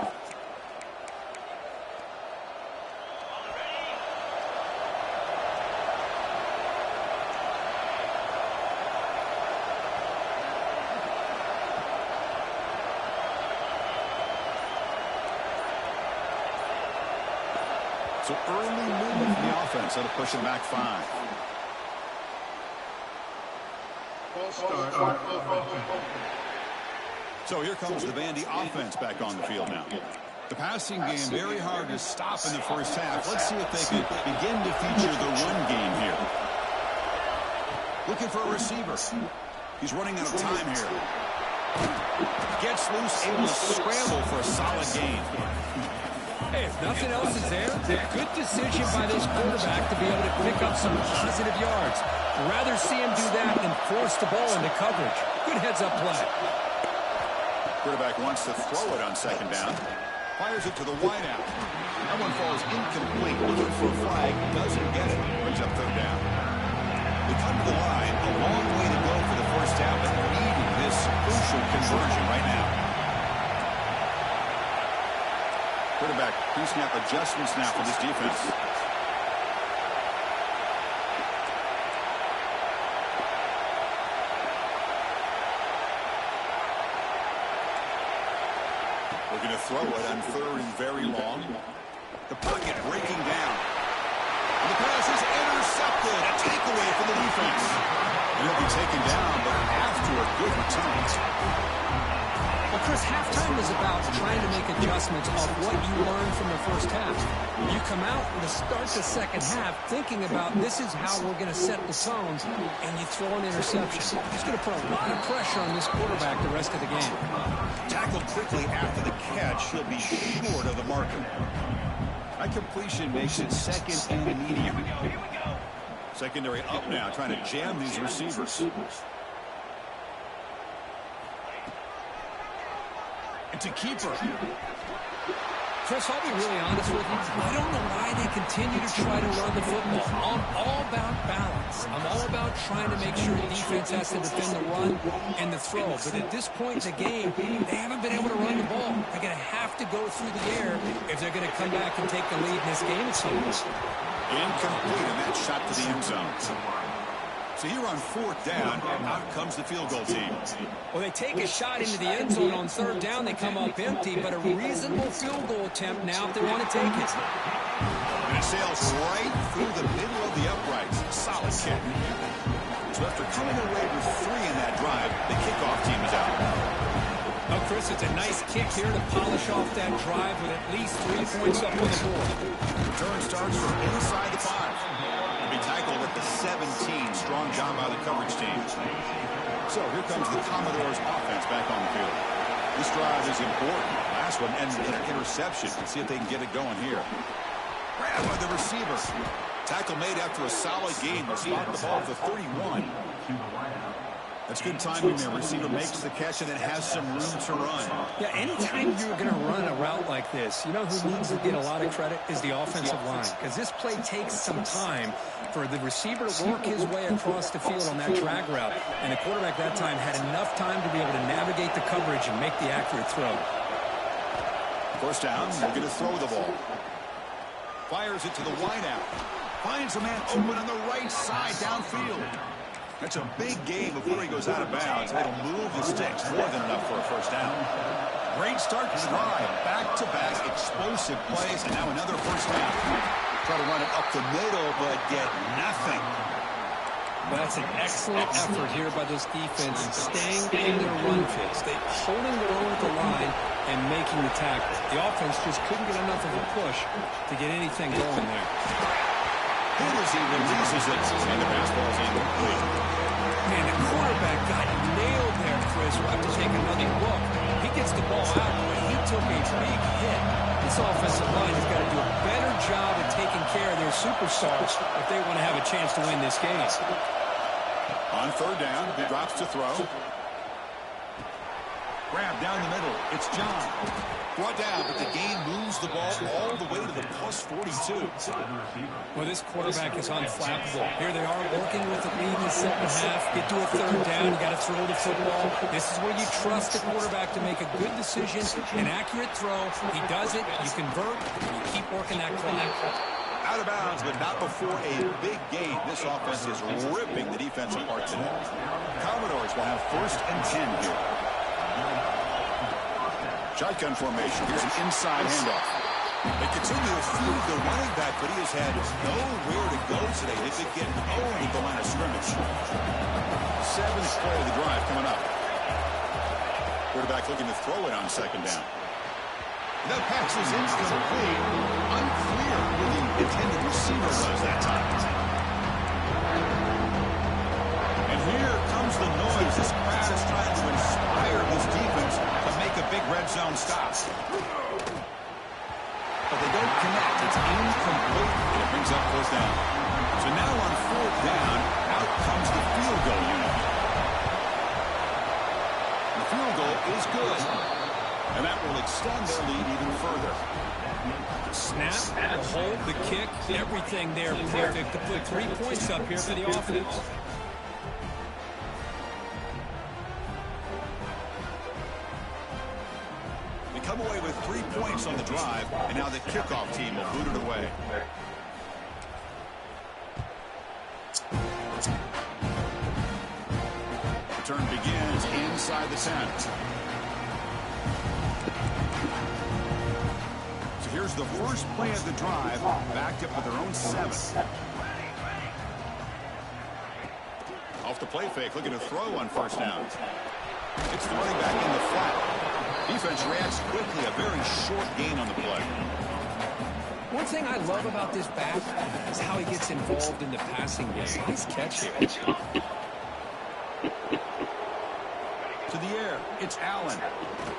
A: So early movement from the offense. That'll push him back 5. So here comes the Vandy offense back on the field now. The passing game very hard to stop in the first half. Let's see if they can begin to feature the run game here. Looking for a receiver. He's running out of time here. Gets loose, able to scramble for a solid gain.
C: Hey, if nothing else is there, good decision by this quarterback to be able to pick up some positive yards. Rather see him do that than force the ball into coverage. Good heads-up play.
A: Quarterback wants to throw it on second down. Fires it to the wideout. That one falls incomplete. Looking for a flag. Doesn't get it. Brings up third down. We come to the line. A long way to go for the first down, but needing this crucial conversion right now. Quarterback pre-snap adjustments now for this defense. We're going to throw it on third and very long. The pocket breaking down. And the pass is intercepted. A takeaway for the defense. It'll be taken down, but after a good return.
C: Well, Chris, halftime is about trying to make adjustments off what you learned from the first half. You come out to start the second half thinking about this is how we're going to set the tones, and you throw an interception. It's going to put a lot of pressure on this quarterback the rest of the game.
A: Tackled quickly after the catch. He'll be short of the marker. That completion makes it second and medium. Secondary up now, trying to jam these receivers. It's a keeper.
C: Chris, I'll be really honest with you. I don't know why they continue to try to run the football. I'm all about balance. I'm all about trying to make sure the defense has to defend the run and the throw. But at this point in the game, they haven't been able to run the ball. They're going to have to go through the air if they're going to come back and take the lead in this game at some point.
A: Incomplete, and that shot to the end zone. So here on fourth down, and out comes the field goal team.
C: Well, they take a shot into the end zone on third down. They come up empty, but a reasonable field goal attempt now if they want to take it.
A: And it sails right through the middle of the uprights. Solid kick. So after coming away with 3 in that drive, the kickoff team is out.
C: Oh, Chris, it's a nice kick here to polish off that drive with at least 3 points up on the board.
A: Return starts from inside the 5. Tackled at the 17. Strong job by the coverage team. So here comes the Commodores offense back on the field. This drive is important. Last one ended in an interception. Let's see if they can get it going here. Grab by the receiver. Tackle made after a solid game. They'll spot the ball at the 31. That's good timing there. Receiver makes the catch and it has some room to run.
C: Yeah, anytime you're going to run a route like this, you know who needs to get a lot of credit is the offensive line. Because this play takes some time for the receiver to work his way across the field on that drag route. And the quarterback that time had enough time to be able to navigate the coverage and make the accurate throw.
A: First down, they're going to throw the ball. Fires it to the wideout. Finds a man open on the right side downfield. That's a big game before he goes out of bounds. It'll move the sticks more than enough for a first down. Great start to the drive. Back-to-back explosive plays, and now another first down. Try to run it up the middle, but get nothing.
C: That's an excellent effort here by this defense, staying in their run fits. They're holding their own at the line and making the tackle. The offense just couldn't get enough of a push to get anything going there.
A: As he releases it, and the pass ball is incomplete.
C: Man, the quarterback got nailed there, Chris. We'll have to take another look. He gets the ball out, but he took a big hit. This offensive line has got to do a better job at taking care of their superstars if they want to have a chance to win this game.
A: On third down, he drops to throw. Grab down the middle. It's John. Brought down, but the game moves the ball all the way to the plus 42.
C: Well, this quarterback is unflappable. Here they are working with the lead in the second half. Get to a third down. You got to throw the football. This is where you trust the quarterback to make a good decision, an accurate throw. He does it. You convert, and you keep working that clock.
A: Out of bounds, but not before a big game. This offense is ripping the defense apart today. Commodores will have first and 10 here. Shotgun formation. Here's an inside handoff. They continue to feed the running back, but he has had nowhere to go today. They could get owned at the line of scrimmage. 7th play of the drive coming up. Quarterback looking to throw it on second down. The pass is incomplete. Unclear who the intended receiver was that time. And here comes the noise. This crowd is trying to inspire this defense to make a big red zone stop. But they don't connect. It's incomplete, and it brings up first down. So now on fourth down, out comes the field goal unit. The field goal is good. And that will extend their lead even further.
C: snap, the hold, the kick, everything there perfect to put 3 points up here for the offense.
A: They come away with 3 points on the drive, and now the kickoff team will boot it away. Return begins inside the 10. So here's the first play of the drive, backed up with their own 7. Off the play fake, looking to throw on first down. It's the running back in the flat. Defense reacts quickly, a very short gain on the play.
C: One thing I love about this back is how he gets involved in the passing game. Nice catch here.
A: To the air, it's Allen.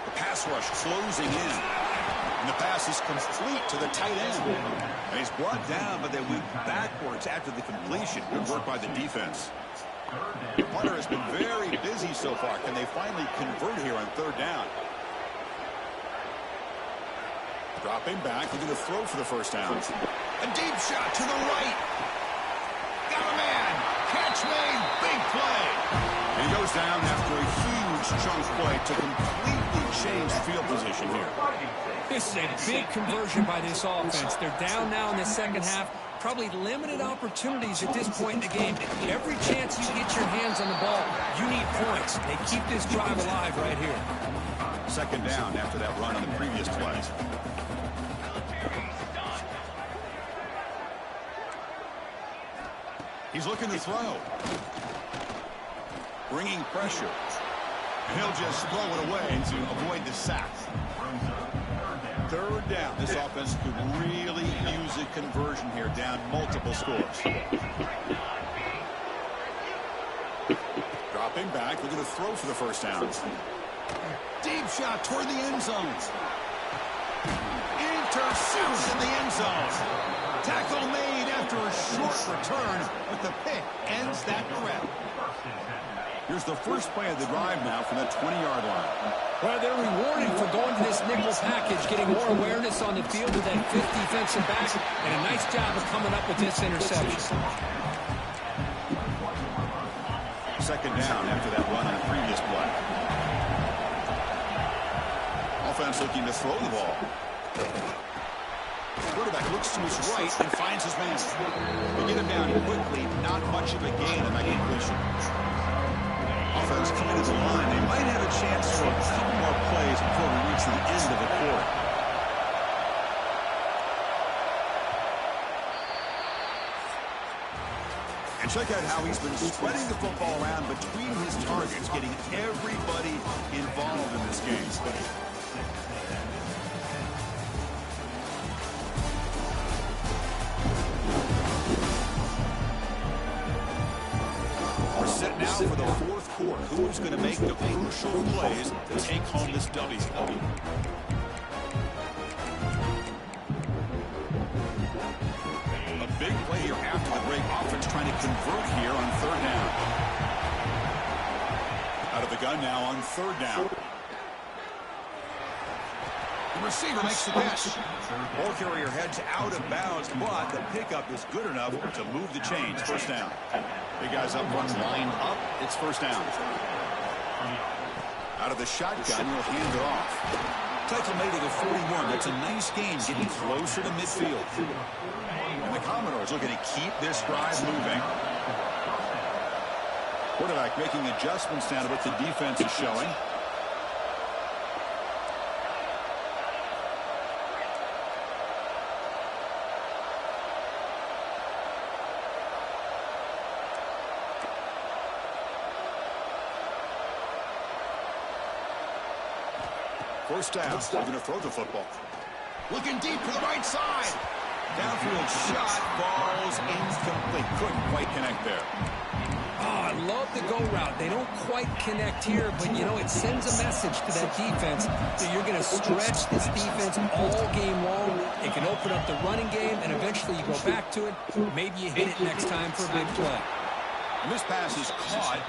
A: The pass rush closing in. And the pass is complete to the tight end. And he's brought down, but they went backwards after the completion. Good work by the defense. The punter has been very busy so far. Can they finally convert here on third down? Dropping back, looking to throw for the first down. A deep shot to the right. Got a man. Catch made. Big play. And he goes down after a huge chunk play to completely change field position here.
C: This is a big conversion by this offense. They're down now in the second half. Probably limited opportunities at this point in the game. Every chance you get your hands on the ball, you need points. They keep this drive alive right here.
A: Second down after that run on the previous play. He's looking to throw. Bringing pressure. And he'll just throw it away to avoid the sack. Third down. This offense could really use a conversion here, down multiple scores. Dropping back, looking to throw for the first down. Deep shot toward the end zone. Interception in the end zone. Tackle made after a short return, but the pick ends that threat. Here's the first play of the drive now from the 20-yard line.
C: Well, they're rewarded for going to this nickel package, getting more awareness on the field with that fifth defensive back, and a nice job of coming up with this interception.
A: Second down after that run on the previous play. Offense looking to throw the ball. Quarterback looks to his right and finds his man. They get him down quickly, not much of a gain on that completion. Offense coming to the line. They might have a chance for a couple more plays before we reach the end of the quarter. And check out how he's been spreading the football around between his targets, getting everybody involved in this game. Set now for the fourth quarter. Who's going to make the crucial plays to take home this W? A big play here after the break. Offense trying to convert here on third down. Out of the gun now on third down. The receiver makes the catch. Ball carrier heads out of bounds, but the pickup is good enough to move the chains. First down. Big guys up front, lined up. It's first down. Out of the shotgun, he'll hand it off. Tackle made at the 41. That's a nice gain, getting closer to midfield. And the Commodores looking to keep this drive moving. Quarterback making adjustments now to what the defense is showing. First down. They're going to throw the football. Looking deep to the right side. Downfield shot. Falls incomplete. Couldn't quite connect there.
C: Oh, I love the go route. They don't quite connect here, but, you know, it sends a message to that defense that you're going to stretch this defense all game long. It can open up the running game, and eventually you go back to it. Maybe you hit it next time for a big play.
A: And this pass is caught.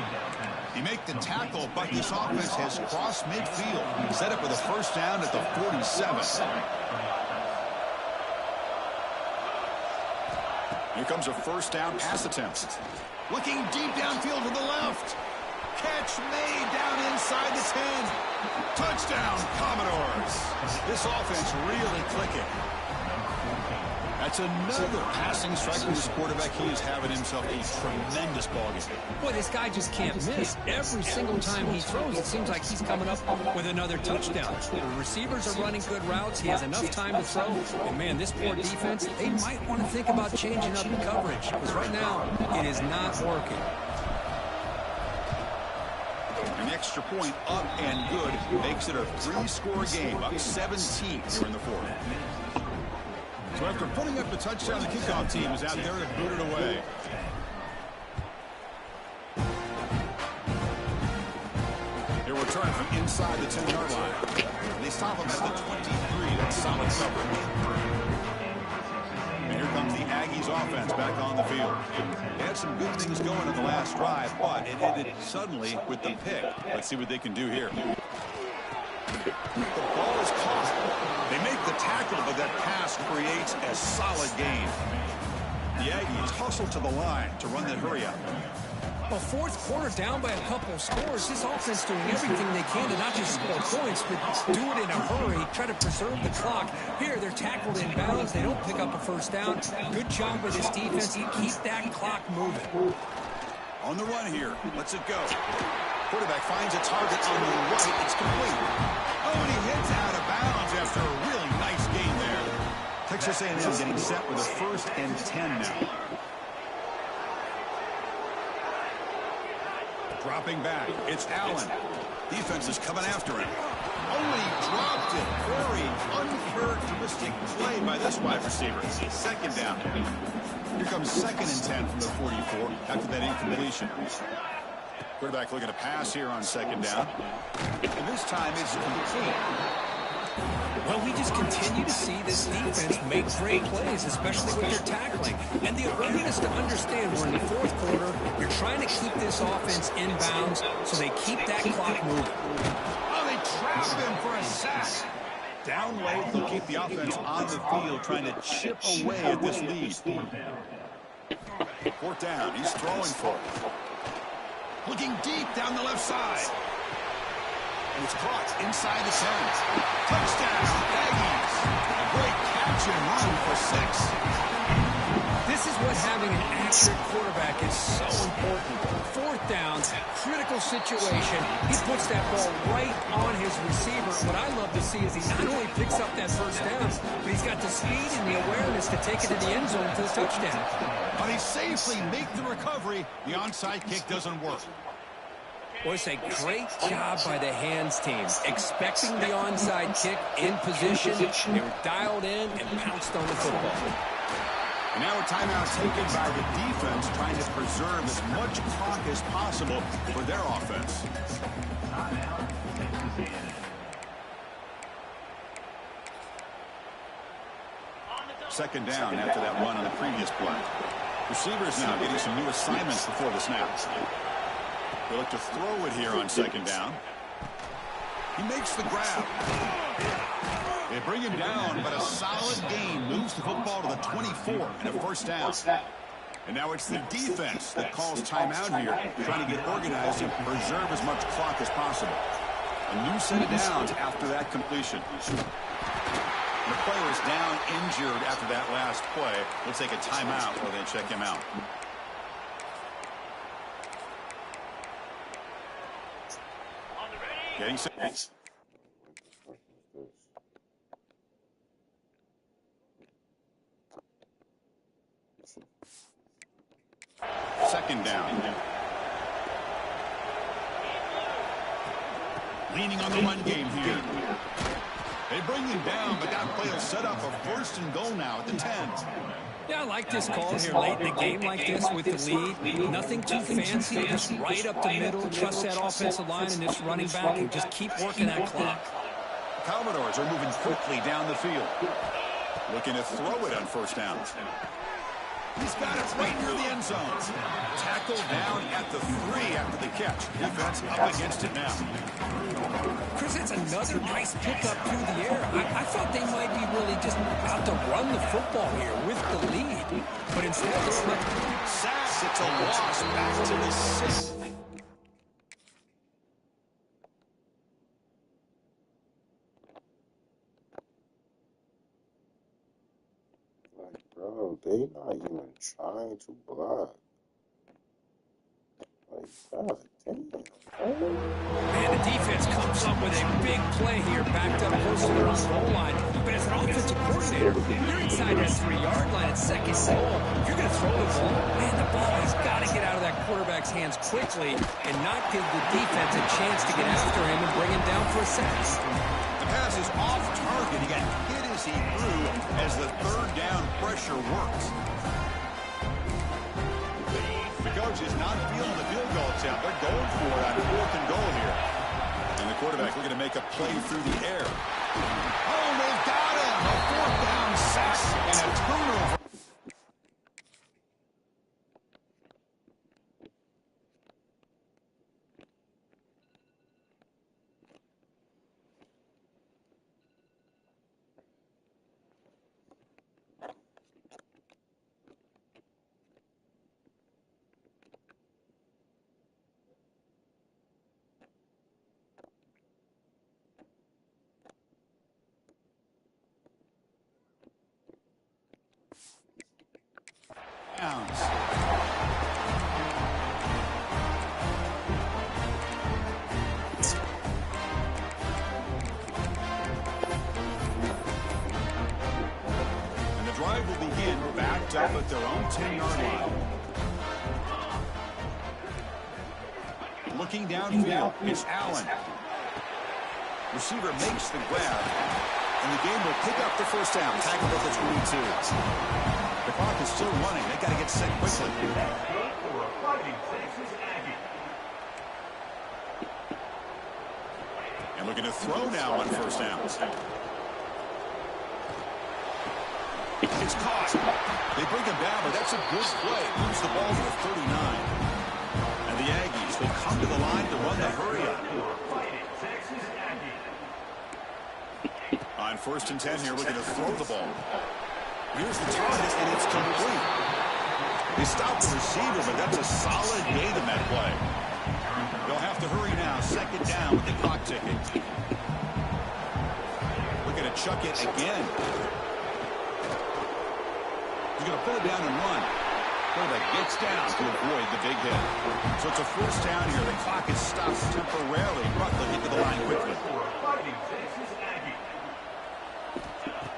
A: He make the tackle, but this offense has crossed midfield. Set up with a first down at the 47. Here comes a first down pass attempt. Looking deep downfield to the left. Catch made down inside the 10. Touchdown, Commodores. This offense really clicking. That's another passing strike from this quarterback. He is having himself a tremendous ballgame.
C: Boy, this guy just can't miss. Every single time he throws, it seems like he's coming up with another touchdown. The receivers are running good routes. He has enough time to throw. And, man, this poor defense, they might want to think about changing up the coverage because right now it is not working.
A: An extra point up and good makes it a 3-score game, up 17 here in the fourth. So after putting up the touchdown, the kickoff team is out there to boot it away. They return from inside the 10-yard line. And they stop him at the 23. That's solid coverage. And here comes the Aggies offense back on the field. They had some good things going on the last drive, but it ended suddenly with the pick. Let's see what they can do here. The ball is caught. They make the tackle, but that pass creates a solid gain. The Aggies hustle to the line to run that hurry up.
C: A fourth quarter down by a couple of scores. This offense doing everything they can to not just score points, but do it in a hurry, try to preserve the clock. Here, they're tackled in bounds. They don't pick up a first down. Good job by this defense. Keep that clock moving.
A: On the run here. Let's it go. Quarterback finds a target on the right. It's complete. Oh, and he hits out of bounds after a really nice game there. Texas A&M getting set with a 1st and 10 now. Dropping back. It's Allen. Defense is coming after him. Only dropped it. Very uncharacteristic play by this wide receiver. 2nd down. Here comes 2nd and 10 from the 44 after that incompletion. Quarterback looking to pass here on 2nd down. And this time it's complete.
C: Well, we just continue to see this defense make great plays, especially with their tackling. And the ability to understand we're in the 4th quarter, you're trying to keep this offense in bounds so they keep that clock moving.
A: Oh, they trap him for a sack. Down late, they'll keep the offense on the field trying to chip away at this lead. 4th down, he's throwing for it. Looking deep down the left side. And it's caught inside the 10. Touchdown, Aggies. A great catch and run for 6.
C: This is what having an accurate quarterback is so important. 4th down, critical situation. He puts that ball right on his receiver. What I love to see is he not only picks up that first down, but he's got the speed and the awareness to take it to the end zone for the touchdown.
A: But he safely makes the recovery. The onside kick doesn't work.
C: Boy, it's a great job by the hands team. Expecting the onside kick in position. They were dialed in and pounced on the football.
A: And now a timeout taken by the defense, trying to preserve as much clock as possible for their offense. 2nd down after that run on the previous play. Receivers now getting some new assignments before the snap. They look to throw it here on 2nd down. He makes the grab. They bring him down, but a solid gain moves the football to the 24 and a 1st down. And now it's the defense that calls timeout here, trying to get organized and preserve as much clock as possible. A new set of downs after that completion. The player is down injured after that last play. We'll take a timeout while they check him out. Getting set. 2nd down. Leaning on the run game here. They bring him down, but that play will set up a 1st and goal now at the 10.
C: Yeah, I like this call here late in the game like this with the lead. Nothing too fancy, just right up the middle. Trust that offensive line and this running back and just keep working that clock.
A: Commodores are moving quickly down the field. Looking to throw it on 1st down. He's got it right near the end zone. Tackled down at the 3 after the catch. Defense up against it now.
C: Chris, it's another nice pickup through the air. I thought they might be really just about to run the football here with the lead. But instead, it's like
A: Sass, it's a loss back to the 6.
G: Like, bro, they not even trying to block. Like, god damn.
C: Man, the defense comes up with a big play here, backed up close to their own goal line. But as an offensive coordinator, you're inside that 3-yard line at second goal. If you're going to throw the ball, man, the ball has got to get out of that quarterback's hands quickly and not give the defense a chance to get after him and bring him down for a sack.
A: The pass is off target. He got hit as he threw as the third down pressure works. The coach is not feeling the field goal attempt. They're going for it on 4th and goal here. And the quarterback looking to make a play through the air. Oh, they've got him! A 4th down sack and a turnover. And the drive will begin backed up at their own 10-yard line. Looking downfield, it's Allen. Receiver makes the grab, and the game will pick up the first down. Tackled at the 22. The clock is still running. They got to get set quickly. And looking to throw now on first down. It's caught. They bring him down, but that's a good play. Moves the ball to the 39. And the Aggies will come to the line to run the hurry up. On 1st and 10 here, looking to throw the ball. Here's the target, and it's complete. They stopped the receiver, but that's a solid gain in that play. They'll have to hurry now. 2nd down with the clock ticking. Looking to chuck it again. He's going to pull it down and run. Quarterback gets down to avoid the big hit. So it's a first down here. The clock is stopped temporarily. Buckler get to the line quickly.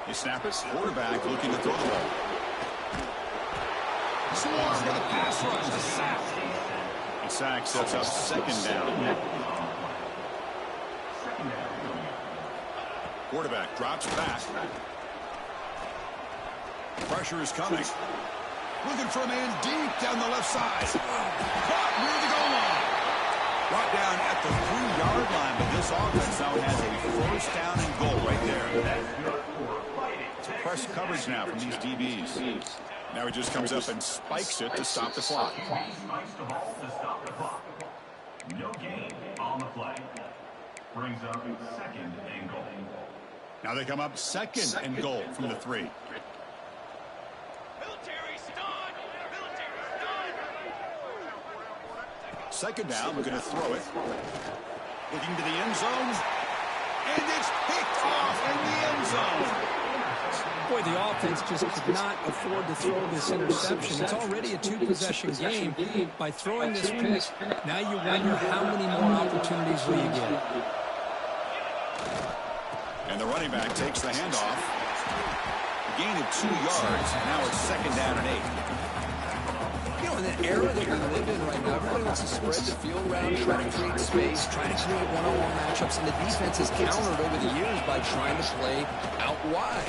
A: They snap it. Quarterback looking to throw the ball. Swarm with a pass rush. A sack. The sack sets up 2nd down. Quarterback drops back. Pressure is coming. Looking for a man deep down the left side. Caught near the goal line. Brought down at the 3-yard line, but this offense now has a first down and goal right there. It's press coverage now from these DBs. Now he just comes up and spikes it to stop the clock.
E: Spikes the ball to stop the clock. No gain on the play. Brings up 2nd and goal.
A: Now they come up 2nd and goal from the 3. Second down, we're going to throw it. Looking to the end zone. And it's picked off in the end zone.
C: Boy, the offense just could not afford to throw this interception. It's already a 2-possession game. By throwing this pick, now you wonder how many more opportunities will you get.
A: And the running back takes the handoff. A gain of 2 yards. Now it's 2nd down and 8.
C: You know, in the era that we live in right now, everybody wants to spread the field around, try to create space, try to create one-on-one matchups, and the defense has countered over the years by trying to play out wide.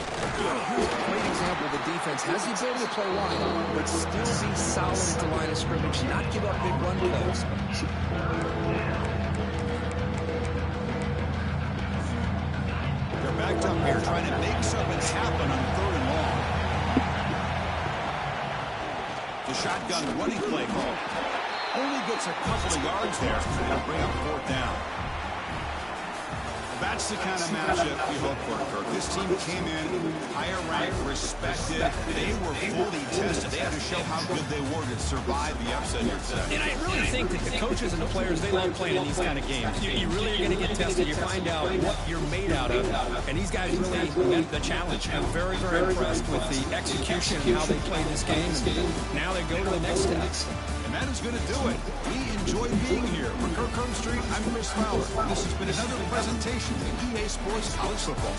C: Here's a great example. The defense has the ability to play wide, but still be solid at the line of scrimmage, not give up big run plays.
A: They're backed up here trying to make something happen on 3rd and long. shotgun running play call. Only gets a couple of yards there, and it'll bring up 4th down. That's the kind of matchup you hope for, Kirk. This team came in higher ranked, respected. They were fully tested. They had to show how good they were to survive the upset here today.
C: And I really think that the coaches and the players, they love playing in these kind of games. You really are going to get tested. You find out what you're made out of. And these guys really met the challenge. I'm very, very impressed with the execution and how they played this game. And now they go to the next step.
A: And that is going to do it. We enjoy being here. For Kirk Street, I'm Chris Fowler. This has been another presentation of EA Sports College Football.